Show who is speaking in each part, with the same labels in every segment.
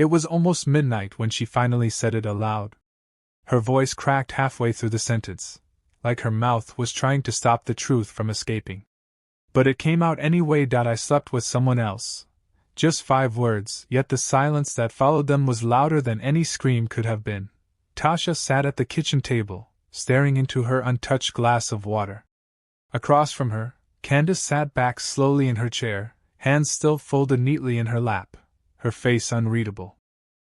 Speaker 1: It was almost midnight when she finally said it aloud. Her voice cracked halfway through the sentence, like her mouth was trying to stop the truth from escaping. But it came out anyway. I slept with someone else. Just 5 words, yet the silence that followed them was louder than any scream could have been. Tasha sat at the kitchen table, staring into her untouched glass of water. Across from her, Candace sat back slowly in her chair, hands still folded neatly in her lap, her face unreadable.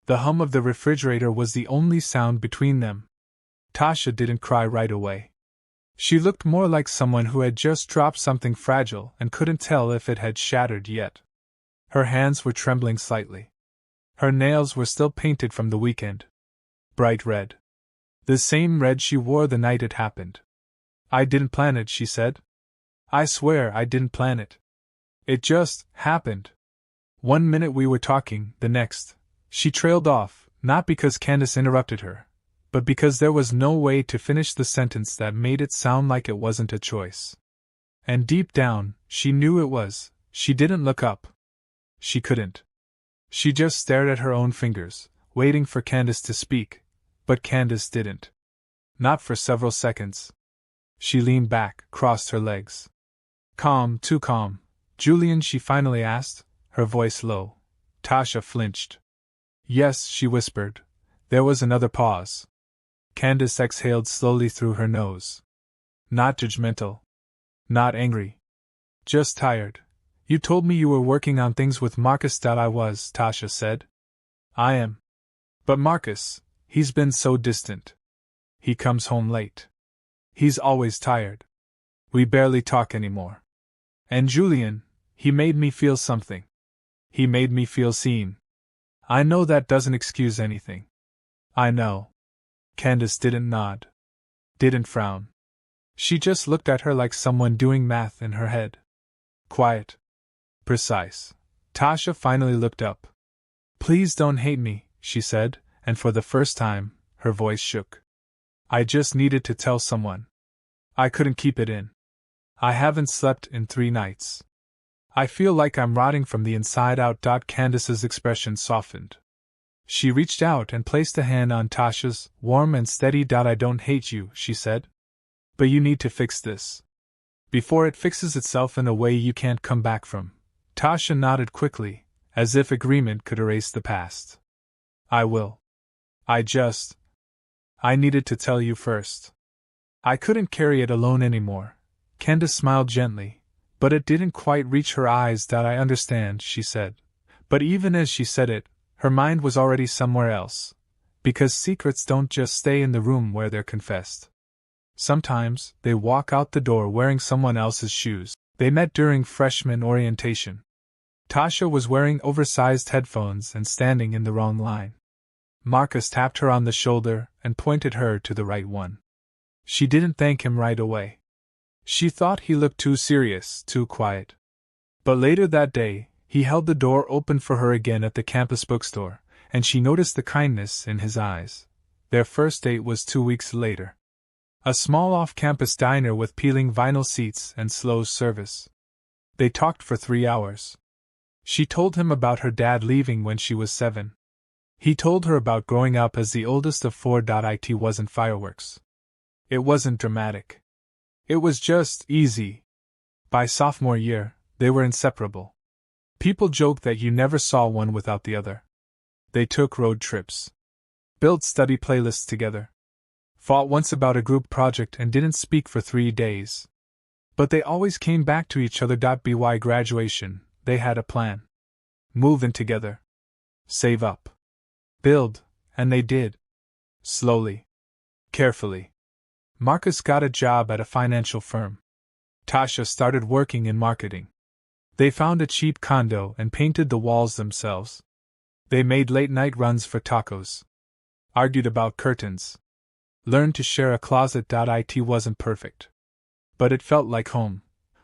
Speaker 1: The hum of the refrigerator was the only sound between them. Tasha didn't cry right away. She looked more like someone who had just dropped something fragile and couldn't tell if it had shattered yet. Her hands were trembling slightly. Her nails were still painted from the weekend. Bright red. The same red she wore the night it happened. "I didn't plan it," she said. "I swear I didn't plan it. It just happened." One minute we were talking, the next. She trailed off, not because Candace interrupted her, but because there was no way to finish the sentence that made it sound like it wasn't a choice. And deep down, she knew it was. She didn't look up. She couldn't. She just stared at her own fingers, waiting for Candace to speak, but Candace didn't. Not for several seconds. She leaned back, crossed her legs. "Calm, too calm, Julian?" she finally asked, her voice low. Tasha flinched. "Yes," she whispered. There was another pause. Candace exhaled slowly through her nose. "Not judgmental. Not angry. Just tired. You told me you were working on things with Marcus." "I was," Tasha said. "I am. But Marcus, he's been so distant. He comes home late. He's always tired. We barely talk anymore. And Julian, he made me feel something. He made me feel seen. I know that doesn't excuse anything. I know." Candace didn't nod. Didn't frown. She just looked at her like someone doing math in her head. Quiet. Precise. Tasha finally looked up. "Please don't hate me," she said, and for the first time, her voice shook. "I just needed to tell someone. I couldn't keep it in. I haven't slept in 3 nights. I feel like I'm rotting from the inside out." Candace's expression softened. She reached out and placed a hand on Tasha's, warm and steady. "I don't hate you," she said. "But you need to fix this. Before it fixes itself in a way you can't come back from." Tasha nodded quickly, as if agreement could erase the past. "I will. I needed to tell you first. I couldn't carry it alone anymore." Candace smiled gently, but it didn't quite reach her eyes. "I understand," she said. But even as she said it, her mind was already somewhere else. Because secrets don't just stay in the room where they're confessed. Sometimes, they walk out the door wearing someone else's shoes. They met during freshman orientation. Tasha was wearing oversized headphones and standing in the wrong line. Marcus tapped her on the shoulder and pointed her to the right one. She didn't thank him right away. She thought he looked too serious, too quiet. But later that day, he held the door open for her again at the campus bookstore, and she noticed the kindness in his eyes. Their first date was 2 weeks later. A small off-campus diner with peeling vinyl seats and slow service. They talked for 3 hours. She told him about her dad leaving when she was 7. He told her about growing up as the oldest of 4. It wasn't fireworks. It wasn't dramatic. It was just easy. By sophomore year, they were inseparable. People joked that you never saw one without the other. They took road trips. Built study playlists together. Fought once about a group project and didn't speak for 3 days. But they always came back to each other. By graduation, they had a plan. Move in together. Save up. Build, and they did. Slowly. Carefully. Marcus got a job at a financial firm. Tasha started working in marketing. They found a cheap condo and painted the walls themselves. They made late-night runs for tacos. Argued about curtains. Learned to share a closet. It wasn't perfect. But it felt like home.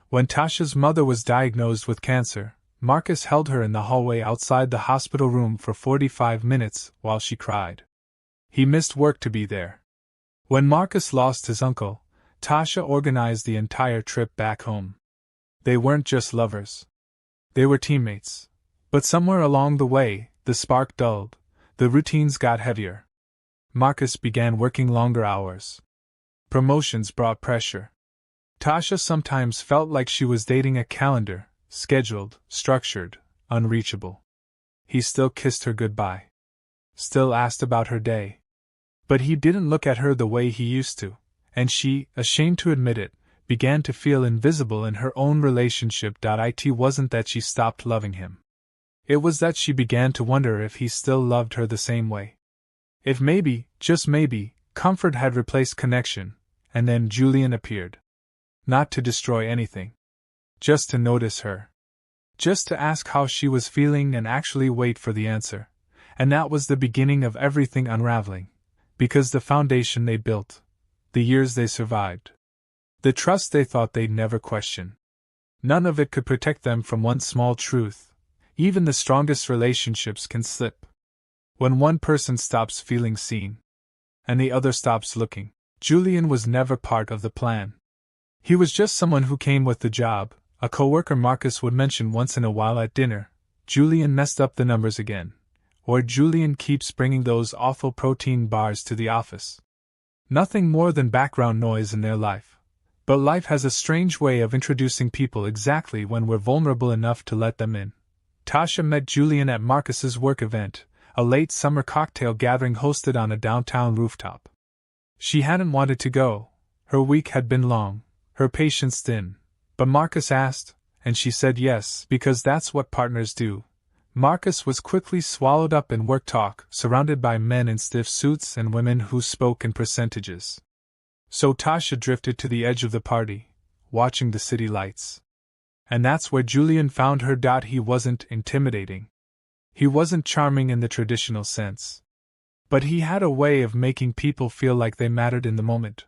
Speaker 1: When Tasha's mother was diagnosed with cancer, Marcus held her in the hallway outside the hospital room for 45 minutes while she cried. He missed work to be there. When Marcus lost his uncle, Tasha organized the entire trip back home. They weren't just lovers. They were teammates. But somewhere along the way, the spark dulled, the routines got heavier. Marcus began working longer hours. Promotions brought pressure. Tasha sometimes felt like she was dating a calendar, scheduled, structured, unreachable. He still kissed her goodbye. Still asked about her day. But he didn't look at her the way he used to, and she, ashamed to admit it, began to feel invisible in her own relationship. It wasn't that she stopped loving him. It was that she began to wonder if he still loved her the same way. If maybe, just maybe, comfort had replaced connection, and then Julian appeared. Not to destroy anything. Just to notice her. Just to ask how she was feeling and actually wait for the answer. And that was the beginning of everything unraveling. Because the foundation they built, the years they survived, the trust they thought they'd never question, none of it could protect them from one small truth. Even the strongest relationships can slip. When one person stops feeling seen, and the other stops looking. Julian was never part of the plan. He was just someone who came with the job. A coworker Marcus would mention once in a while at dinner, "Julian messed up the numbers again." Or "Julian keeps bringing those awful protein bars to the office." Nothing more than background noise in their life. But life has a strange way of introducing people exactly when we're vulnerable enough to let them in. Tasha met Julian at Marcus's work event, a late summer cocktail gathering hosted on a downtown rooftop. She hadn't wanted to go. Her week had been long, her patience thin. But Marcus asked, and she said yes, because that's what partners do. Marcus was quickly swallowed up in work talk, surrounded by men in stiff suits and women who spoke in percentages. So Tasha drifted to the edge of the party, watching the city lights. And that's where Julian found her. He wasn't intimidating. He wasn't charming in the traditional sense. But he had a way of making people feel like they mattered in the moment.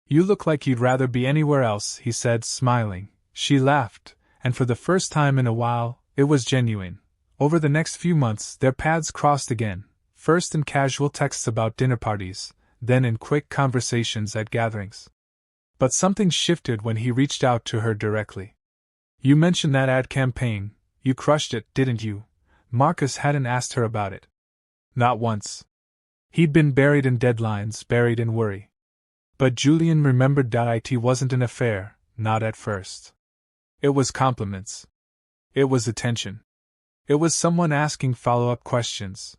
Speaker 1: "You look like you'd rather be anywhere else," he said, smiling. She laughed, and for the first time in a while, it was genuine. Over the next few months, their paths crossed again, first in casual texts about dinner parties, then in quick conversations at gatherings. But something shifted when he reached out to her directly. "You mentioned that ad campaign. You crushed it, didn't you?" Marcus hadn't asked her about it. Not once. He'd been buried in deadlines, buried in worry. But Julian remembered that it wasn't an affair, not at first. It was compliments. It was attention. It was someone asking follow-up questions.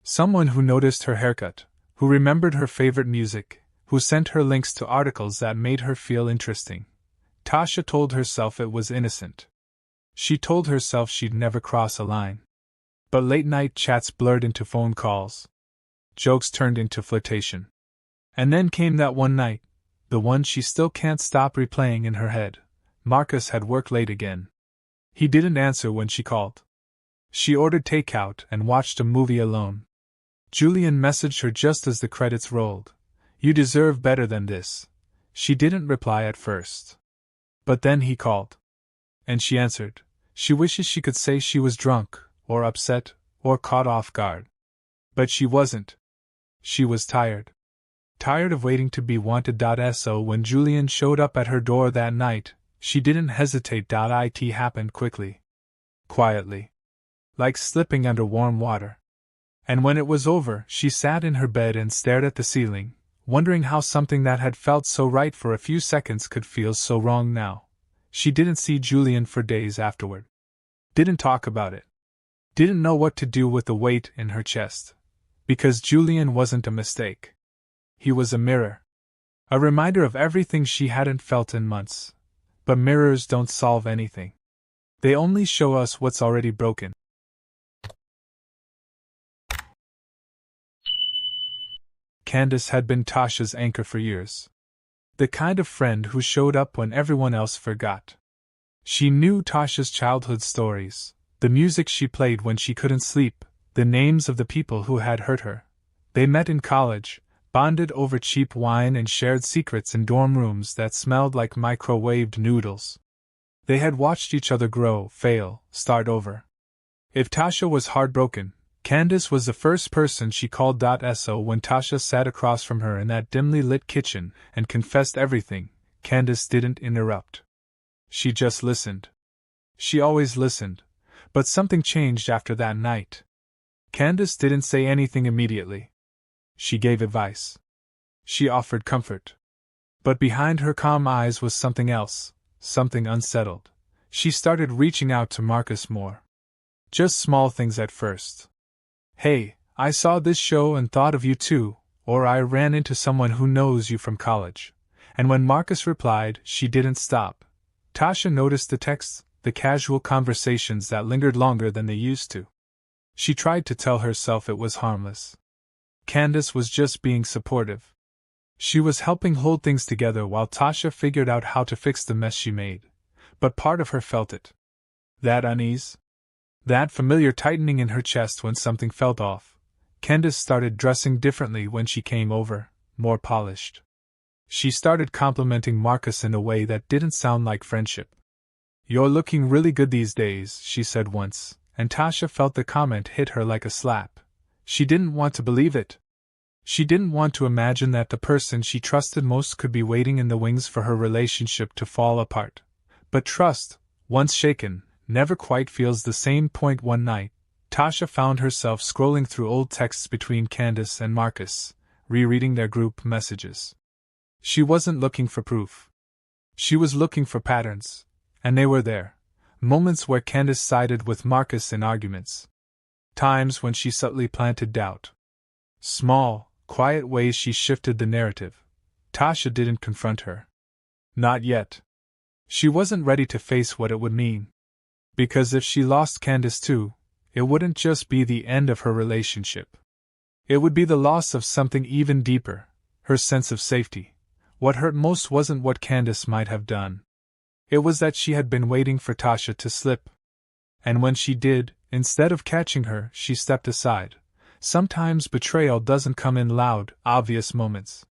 Speaker 1: Someone who noticed her haircut, who remembered her favorite music, who sent her links to articles that made her feel interesting. Tasha told herself it was innocent. She told herself she'd never cross a line. But late-night chats blurred into phone calls. Jokes turned into flirtation. And then came that one night, the one she still can't stop replaying in her head. Marcus had worked late again. He didn't answer when she called. She ordered takeout and watched a movie alone. Julian messaged her just as the credits rolled. "You deserve better than this." She didn't reply at first. But then he called. And she answered. She wishes she could say she was drunk, or upset, or caught off guard. But she wasn't. She was tired. Tired of waiting to be wanted. So when Julian showed up at her door that night, she didn't hesitate. It happened quickly. Quietly. Like slipping under warm water. And when it was over, she sat in her bed and stared at the ceiling, wondering how something that had felt so right for a few seconds could feel so wrong now. She didn't see Julian for days afterward. Didn't talk about it. Didn't know what to do with the weight in her chest. Because Julian wasn't a mistake. He was a mirror. A reminder of everything she hadn't felt in months. But mirrors don't solve anything. They only show us what's already broken. Candace had been Tasha's anchor for years. The kind of friend who showed up when everyone else forgot. She knew Tasha's childhood stories, the music she played when she couldn't sleep, the names of the people who had hurt her. They met in college, bonded over cheap wine and shared secrets in dorm rooms that smelled like microwaved noodles. They had watched each other grow, fail, start over. If Tasha was heartbroken, Candace was the first person she called. So when Tasha sat across from her in that dimly lit kitchen and confessed everything, Candace didn't interrupt. She just listened. She always listened, but something changed after that night. Candace didn't say anything immediately. She gave advice. She offered comfort. But behind her calm eyes was something else, something unsettled. She started reaching out to Marcus more. Just small things at first. "Hey, I saw this show and thought of you too," or "I ran into someone who knows you from college." And when Marcus replied, she didn't stop. Tasha noticed the texts, the casual conversations that lingered longer than they used to. She tried to tell herself it was harmless. Candace was just being supportive. She was helping hold things together while Tasha figured out how to fix the mess she made. But part of her felt it. That unease. That familiar tightening in her chest when something felt off. Candace started dressing differently when she came over, more polished. She started complimenting Marcus in a way that didn't sound like friendship. "You're looking really good these days," she said once, and Tasha felt the comment hit her like a slap. She didn't want to believe it. She didn't want to imagine that the person she trusted most could be waiting in the wings for her relationship to fall apart. But trust, once shaken, never quite feels the same. One night, Tasha found herself scrolling through old texts between Candace and Marcus, rereading their group messages. She wasn't looking for proof. She was looking for patterns, and they were there. Moments where Candace sided with Marcus in arguments. Times when she subtly planted doubt. Small, quiet ways she shifted the narrative. Tasha didn't confront her. Not yet. She wasn't ready to face what it would mean. Because if she lost Candace too, it wouldn't just be the end of her relationship. It would be the loss of something even deeper, her sense of safety. What hurt most wasn't what Candace might have done. It was that she had been waiting for Tasha to slip. And when she did, instead of catching her, she stepped aside. Sometimes betrayal doesn't come in loud, obvious moments.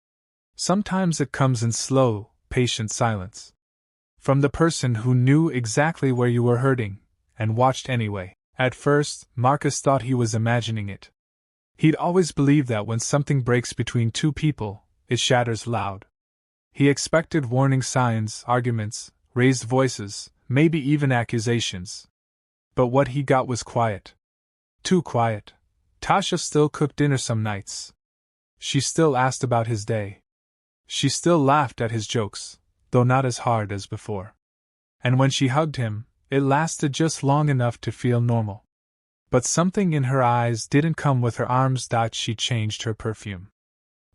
Speaker 1: Sometimes it comes in slow, patient silence. From the person who knew exactly where you were hurting, and watched anyway. At first, Marcus thought he was imagining it. He'd always believed that when something breaks between two people, it shatters loud. He expected warning signs, arguments, raised voices, maybe even accusations. But what he got was quiet. Too quiet. Tasha still cooked dinner some nights. She still asked about his day. She still laughed at his jokes, though not as hard as before. And when she hugged him, it lasted just long enough to feel normal. But something in her eyes didn't come with her arms. She changed her perfume.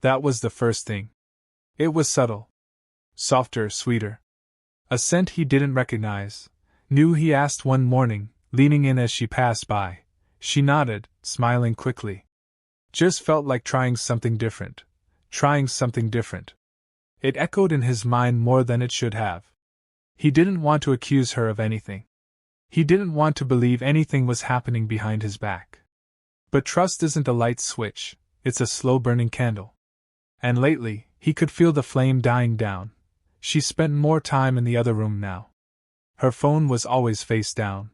Speaker 1: That was the first thing. It was subtle. Softer, sweeter. A scent he didn't recognize. Knew. He asked one morning, leaning in as she passed by. She nodded, smiling quickly. Just felt like trying something different. Trying something different. It echoed in his mind more than it should have. He didn't want to accuse her of anything. He didn't want to believe anything was happening behind his back. But trust isn't a light switch, it's a slow-burning candle. And lately, he could feel the flame dying down. She spent more time in the other room now. Her phone was always face down.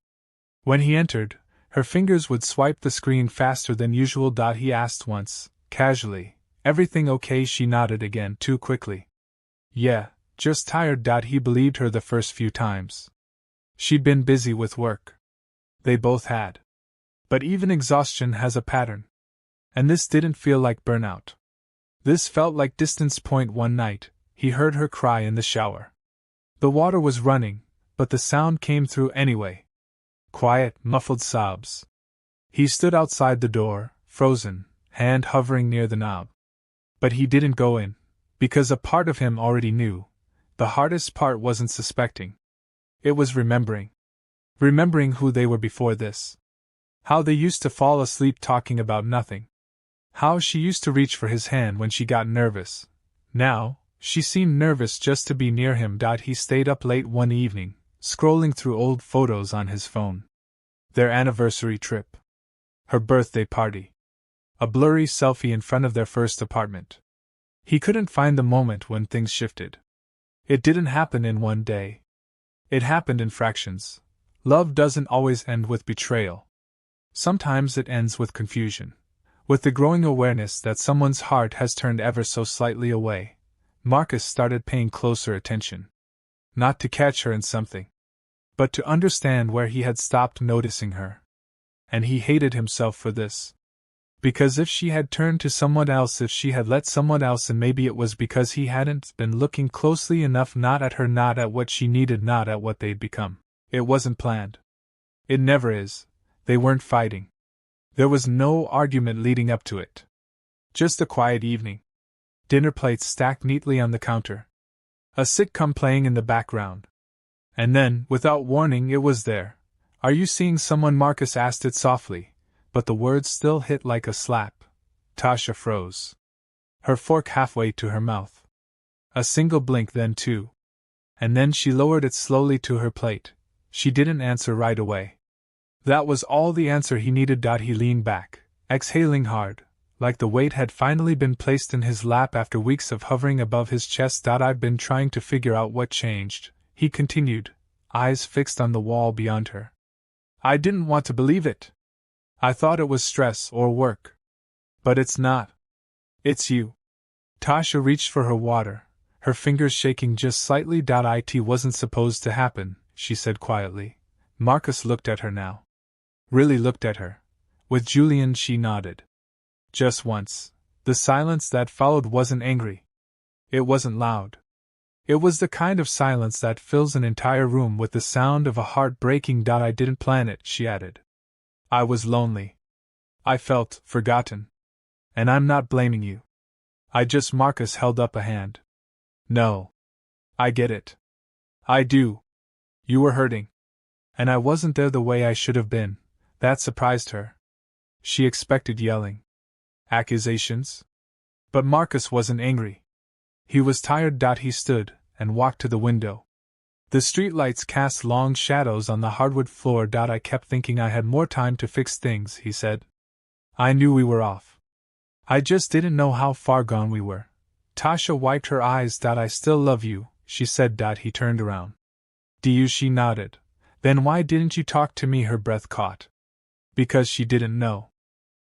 Speaker 1: When he entered, her fingers would swipe the screen faster than usual. He asked once, casually, "Everything okay?" She nodded again, too quickly. "Yeah, just tired." He believed her the first few times. She'd been busy with work. They both had. But even exhaustion has a pattern. And this didn't feel like burnout. This felt like distance. One night, he heard her cry in the shower. The water was running, but the sound came through anyway. Quiet, muffled sobs. He stood outside the door, frozen, hand hovering near the knob. But he didn't go in, because a part of him already knew. The hardest part wasn't suspecting. It was remembering. Remembering who they were before this. How they used to fall asleep talking about nothing. How she used to reach for his hand when she got nervous. Now, she seemed nervous just to be near him. He stayed up late one evening, scrolling through old photos on his phone. Their anniversary trip. Her birthday party. A blurry selfie in front of their first apartment. He couldn't find the moment when things shifted. It didn't happen in one day. It happened in fractions. Love doesn't always end with betrayal. Sometimes it ends with confusion. With the growing awareness that someone's heart has turned ever so slightly away, Marcus started paying closer attention. Not to catch her in something, but to understand where he had stopped noticing her. And he hated himself for this. Because if she had turned to someone else, if she had let someone else in, maybe it was because he hadn't been looking closely enough, not at her, not at what she needed, not at what they'd become. It wasn't planned. It never is. They weren't fighting. There was no argument leading up to it. Just a quiet evening. Dinner plates stacked neatly on the counter. A sitcom playing in the background. And then, without warning, it was there. "Are you seeing someone?" Marcus asked it softly, but the words still hit like a slap. Tasha froze. Her fork halfway to her mouth. A single blink, then two. And then she lowered it slowly to her plate. She didn't answer right away. That was all the answer he needed. He leaned back, exhaling hard, like the weight had finally been placed in his lap after weeks of hovering above his chest. "I've been trying to figure out what changed," he continued, eyes fixed on the wall beyond her. "I didn't want to believe it. I thought it was stress or work. But it's not. It's you." Tasha reached for her water, her fingers shaking just slightly. "It wasn't supposed to happen," she said quietly. Marcus looked at her now. Really looked at her. With Julian, she nodded. Just once. The silence that followed wasn't angry. It wasn't loud. It was the kind of silence that fills an entire room with the sound of a heart breaking. "I didn't plan it," she added. "I was lonely. I felt forgotten. And I'm not blaming you. I just..." Marcus held up a hand. "No. I get it. I do. You were hurting. And I wasn't there the way I should have been." That surprised her. She expected yelling. Accusations? But Marcus wasn't angry. He was tired. He stood and walked to the window. The streetlights cast long shadows on the hardwood floor. "I kept thinking I had more time to fix things," he said. "I knew we were off. I just didn't know how far gone we were." Tasha wiped her eyes. "I still love you," she said. He turned around. "Do you?" She nodded. "Then why didn't you talk to me?" Her breath caught. Because she didn't know.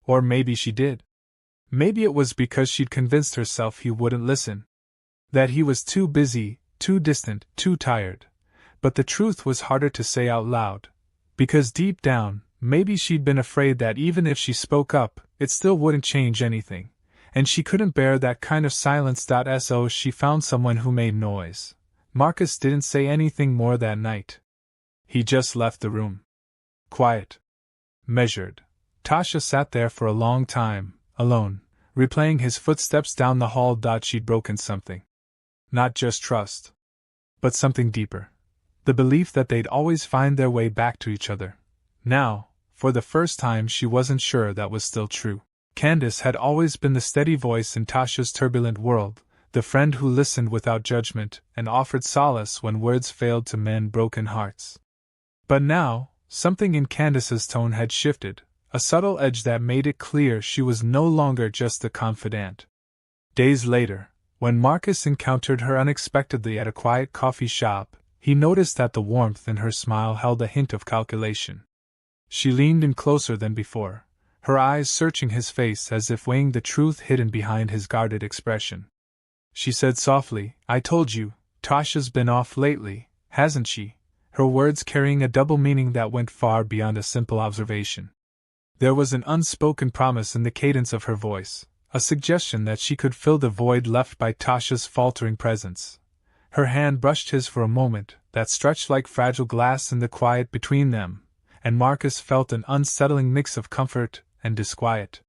Speaker 1: Or maybe she did. Maybe it was because she'd convinced herself he wouldn't listen. That he was too busy, too distant, too tired. But the truth was harder to say out loud. Because deep down, maybe she'd been afraid that even if she spoke up, it still wouldn't change anything. And she couldn't bear that kind of silence. So she found someone who made noise. Marcus didn't say anything more that night. He just left the room. Quiet. Measured. Tasha sat there for a long time, alone, replaying his footsteps down the hall. She'd broken something. Not just trust. But something deeper. The belief that they'd always find their way back to each other. Now, for the first time, she wasn't sure that was still true. Candace had always been the steady voice in Tasha's turbulent world, the friend who listened without judgment and offered solace when words failed to mend broken hearts. But now, something in Candace's tone had shifted, a subtle edge that made it clear she was no longer just a confidant. Days later, when Marcus encountered her unexpectedly at a quiet coffee shop, he noticed that the warmth in her smile held a hint of calculation. She leaned in closer than before, her eyes searching his face as if weighing the truth hidden behind his guarded expression. She said softly, "I told you, Tasha's been off lately, hasn't she?" Her words carrying a double meaning that went far beyond a simple observation. There was an unspoken promise in the cadence of her voice, a suggestion that she could fill the void left by Tasha's faltering presence. Her hand brushed his for a moment, that stretched like fragile glass in the quiet between them, and Marcus felt an unsettling mix of comfort and disquiet.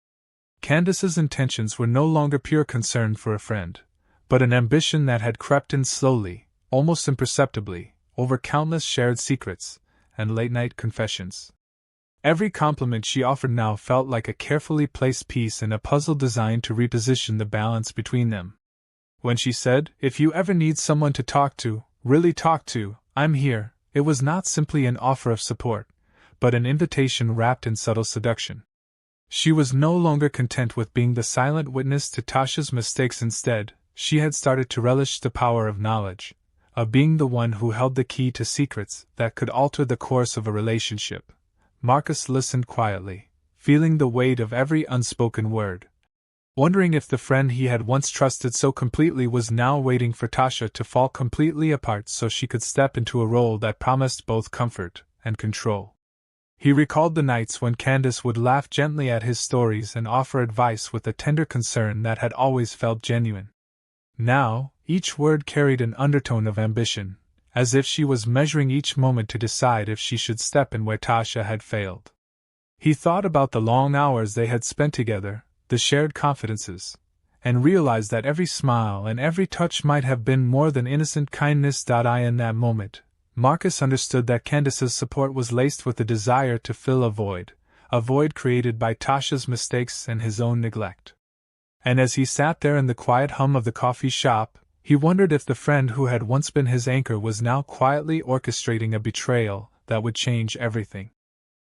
Speaker 1: Candace's intentions were no longer pure concern for a friend, but an ambition that had crept in slowly, almost imperceptibly, over countless shared secrets and late-night confessions. Every compliment she offered now felt like a carefully placed piece in a puzzle designed to reposition the balance between them. When she said, "If you ever need someone to talk to, really talk to, I'm here," it was not simply an offer of support, but an invitation wrapped in subtle seduction. She was no longer content with being the silent witness to Tasha's mistakes. Instead, she had started to relish the power of knowledge, of being the one who held the key to secrets that could alter the course of a relationship. Marcus listened quietly, feeling the weight of every unspoken word, wondering if the friend he had once trusted so completely was now waiting for Tasha to fall completely apart so she could step into a role that promised both comfort and control. He recalled the nights when Candace would laugh gently at his stories and offer advice with a tender concern that had always felt genuine. Now, each word carried an undertone of ambition, as if she was measuring each moment to decide if she should step in where Tasha had failed. He thought about the long hours they had spent together, the shared confidences, and realized that every smile and every touch might have been more than innocent kindness. In that moment, Marcus understood that Candace's support was laced with the desire to fill a void created by Tasha's mistakes and his own neglect. And as he sat there in the quiet hum of the coffee shop, he wondered if the friend who had once been his anchor was now quietly orchestrating a betrayal that would change everything.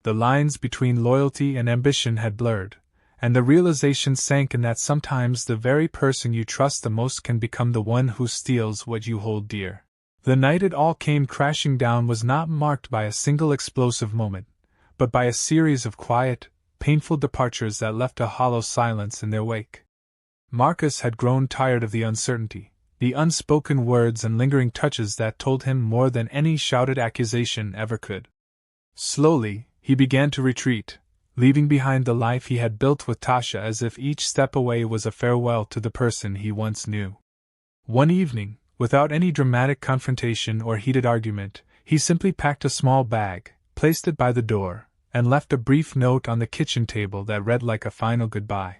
Speaker 1: The lines between loyalty and ambition had blurred, and the realization sank in that sometimes the very person you trust the most can become the one who steals what you hold dear. The night it all came crashing down was not marked by a single explosive moment, but by a series of quiet, painful departures that left a hollow silence in their wake. Marcus had grown tired of the uncertainty, the unspoken words and lingering touches that told him more than any shouted accusation ever could. Slowly, he began to retreat, leaving behind the life he had built with Tasha as if each step away was a farewell to the person he once knew. One evening, without any dramatic confrontation or heated argument, he simply packed a small bag, placed it by the door, and left a brief note on the kitchen table that read like a final goodbye.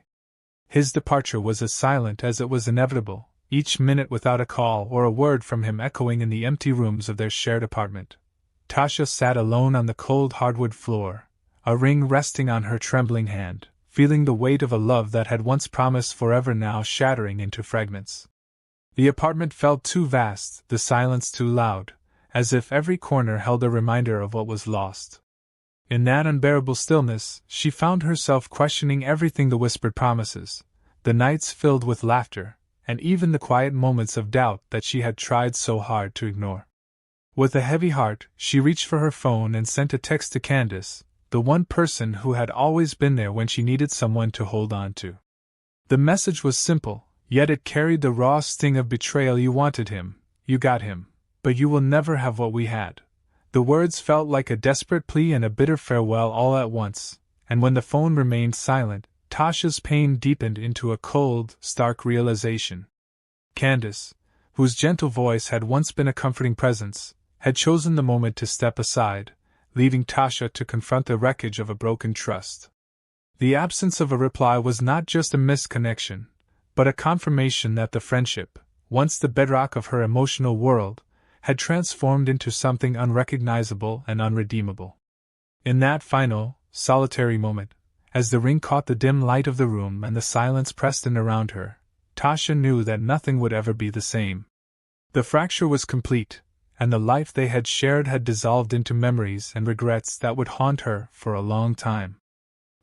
Speaker 1: His departure was as silent as it was inevitable, each minute without a call or a word from him echoing in the empty rooms of their shared apartment. Tasha sat alone on the cold hardwood floor, a ring resting on her trembling hand, feeling the weight of a love that had once promised forever now shattering into fragments. The apartment felt too vast, the silence too loud, as if every corner held a reminder of what was lost. In that unbearable stillness, she found herself questioning everything: the whispered promises, the nights filled with laughter, and even the quiet moments of doubt that she had tried so hard to ignore. With a heavy heart, she reached for her phone and sent a text to Candace, the one person who had always been there when she needed someone to hold on to. The message was simple, yet it carried the raw sting of betrayal. You wanted him, you got him, but you will never have what we had. The words felt like a desperate plea and a bitter farewell all at once, and when the phone remained silent, Tasha's pain deepened into a cold, stark realization. Candace, whose gentle voice had once been a comforting presence, had chosen the moment to step aside, leaving Tasha to confront the wreckage of a broken trust. The absence of a reply was not just a misconnection, but a confirmation that the friendship, once the bedrock of her emotional world, had transformed into something unrecognizable and unredeemable. In that final, solitary moment, as the ring caught the dim light of the room and the silence pressed in around her, Tasha knew that nothing would ever be the same. The fracture was complete, and the life they had shared had dissolved into memories and regrets that would haunt her for a long time.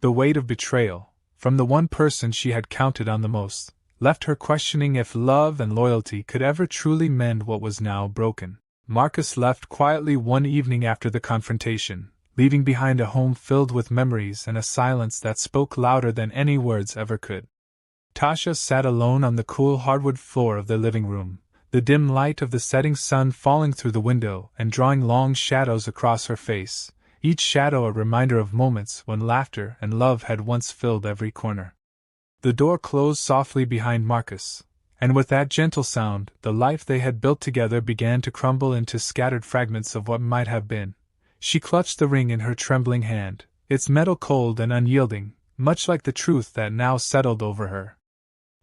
Speaker 1: The weight of betrayal, from the one person she had counted on the most, left her questioning if love and loyalty could ever truly mend what was now broken. Marcus left quietly one evening after the confrontation, leaving behind a home filled with memories and a silence that spoke louder than any words ever could. Tasha sat alone on the cool hardwood floor of the living room, the dim light of the setting sun falling through the window and drawing long shadows across her face, each shadow a reminder of moments when laughter and love had once filled every corner. The door closed softly behind Marcus, and with that gentle sound, the life they had built together began to crumble into scattered fragments of what might have been. She clutched the ring in her trembling hand, its metal cold and unyielding, much like the truth that now settled over her.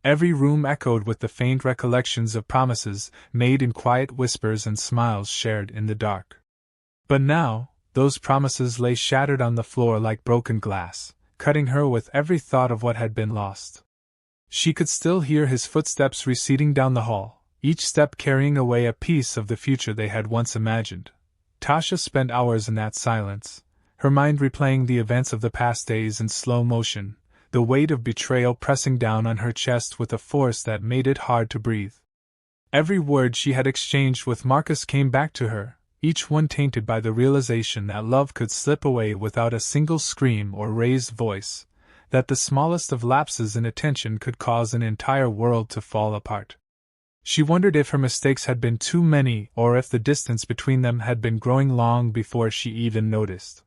Speaker 1: Every room echoed with the faint recollections of promises made in quiet whispers and smiles shared in the dark. But now, those promises lay shattered on the floor like broken glass, cutting her with every thought of what had been lost. She could still hear his footsteps receding down the hall, each step carrying away a piece of the future they had once imagined. Tasha spent hours in that silence, her mind replaying the events of the past days in slow motion, the weight of betrayal pressing down on her chest with a force that made it hard to breathe. Every word she had exchanged with Marcus came back to her, each one tainted by the realization that love could slip away without a single scream or raised voice, that the smallest of lapses in attention could cause an entire world to fall apart. She wondered if her mistakes had been too many or if the distance between them had been growing long before she even noticed.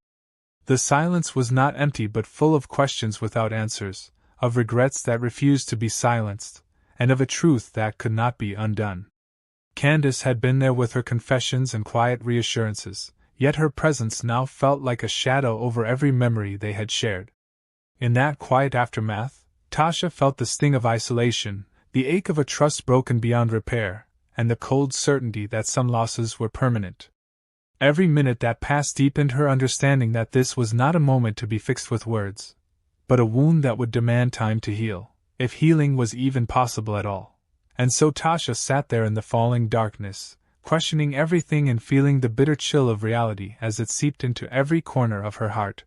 Speaker 1: The silence was not empty but full of questions without answers, of regrets that refused to be silenced, and of a truth that could not be undone. Candace had been there with her confessions and quiet reassurances, yet her presence now felt like a shadow over every memory they had shared. In that quiet aftermath, Tasha felt the sting of isolation, the ache of a trust broken beyond repair, and the cold certainty that some losses were permanent. Every minute that passed deepened her understanding that this was not a moment to be fixed with words, but a wound that would demand time to heal, if healing was even possible at all. And so Tasha sat there in the falling darkness, questioning everything and feeling the bitter chill of reality as it seeped into every corner of her heart.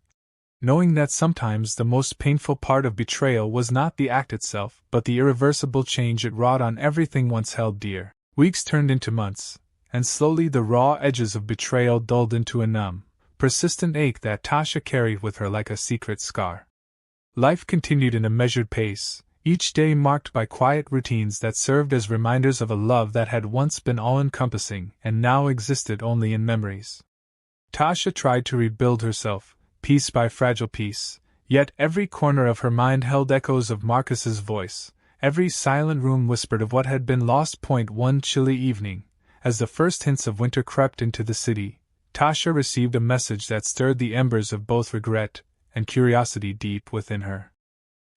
Speaker 1: Knowing that sometimes the most painful part of betrayal was not the act itself, but the irreversible change it wrought on everything once held dear. Weeks turned into months, and slowly the raw edges of betrayal dulled into a numb, persistent ache that Tasha carried with her like a secret scar. Life continued in a measured pace, each day marked by quiet routines that served as reminders of a love that had once been all-encompassing and now existed only in memories. Tasha tried to rebuild herself, piece by fragile piece, yet every corner of her mind held echoes of Marcus's voice, every silent room whispered of what had been lost. One chilly evening, as the first hints of winter crept into the city, Tasha received a message that stirred the embers of both regret and curiosity deep within her.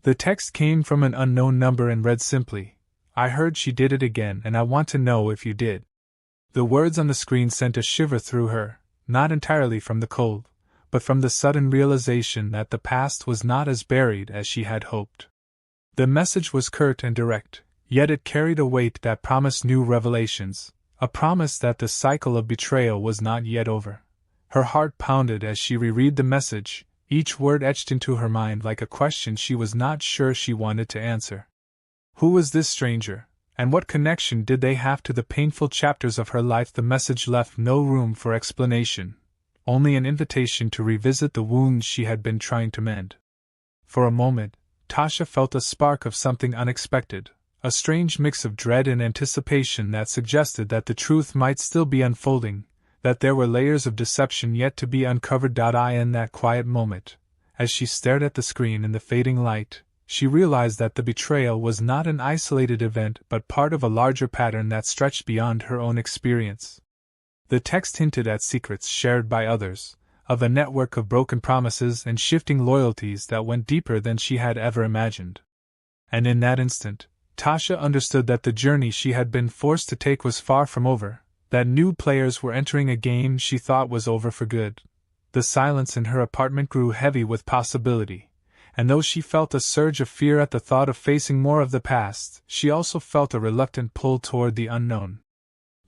Speaker 1: The text came from an unknown number and read simply, "I heard she did it again and I want to know if you did." The words on the screen sent a shiver through her, not entirely from the cold, but from the sudden realization that the past was not as buried as she had hoped. The message was curt and direct, yet it carried a weight that promised new revelations, a promise that the cycle of betrayal was not yet over. Her heart pounded as she reread the message, each word etched into her mind like a question she was not sure she wanted to answer. Who was this stranger, and what connection did they have to the painful chapters of her life? The message left no room for explanation, only an invitation to revisit the wounds she had been trying to mend. For a moment, Tasha felt a spark of something unexpected, a strange mix of dread and anticipation that suggested that the truth might still be unfolding, that there were layers of deception yet to be uncovered. In that quiet moment, as she stared at the screen in the fading light, she realized that the betrayal was not an isolated event but part of a larger pattern that stretched beyond her own experience. The text hinted at secrets shared by others, of a network of broken promises and shifting loyalties that went deeper than she had ever imagined. And in that instant, Tasha understood that the journey she had been forced to take was far from over, that new players were entering a game she thought was over for good. The silence in her apartment grew heavy with possibility, and though she felt a surge of fear at the thought of facing more of the past, she also felt a reluctant pull toward the unknown.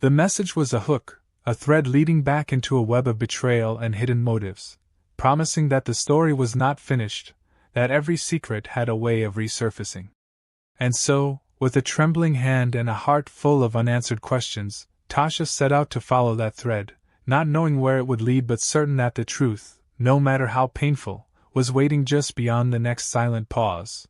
Speaker 1: The message was a hook, a thread leading back into a web of betrayal and hidden motives, promising that the story was not finished, that every secret had a way of resurfacing. And so, with a trembling hand and a heart full of unanswered questions, Tasha set out to follow that thread, not knowing where it would lead but certain that the truth, no matter how painful, was waiting just beyond the next silent pause.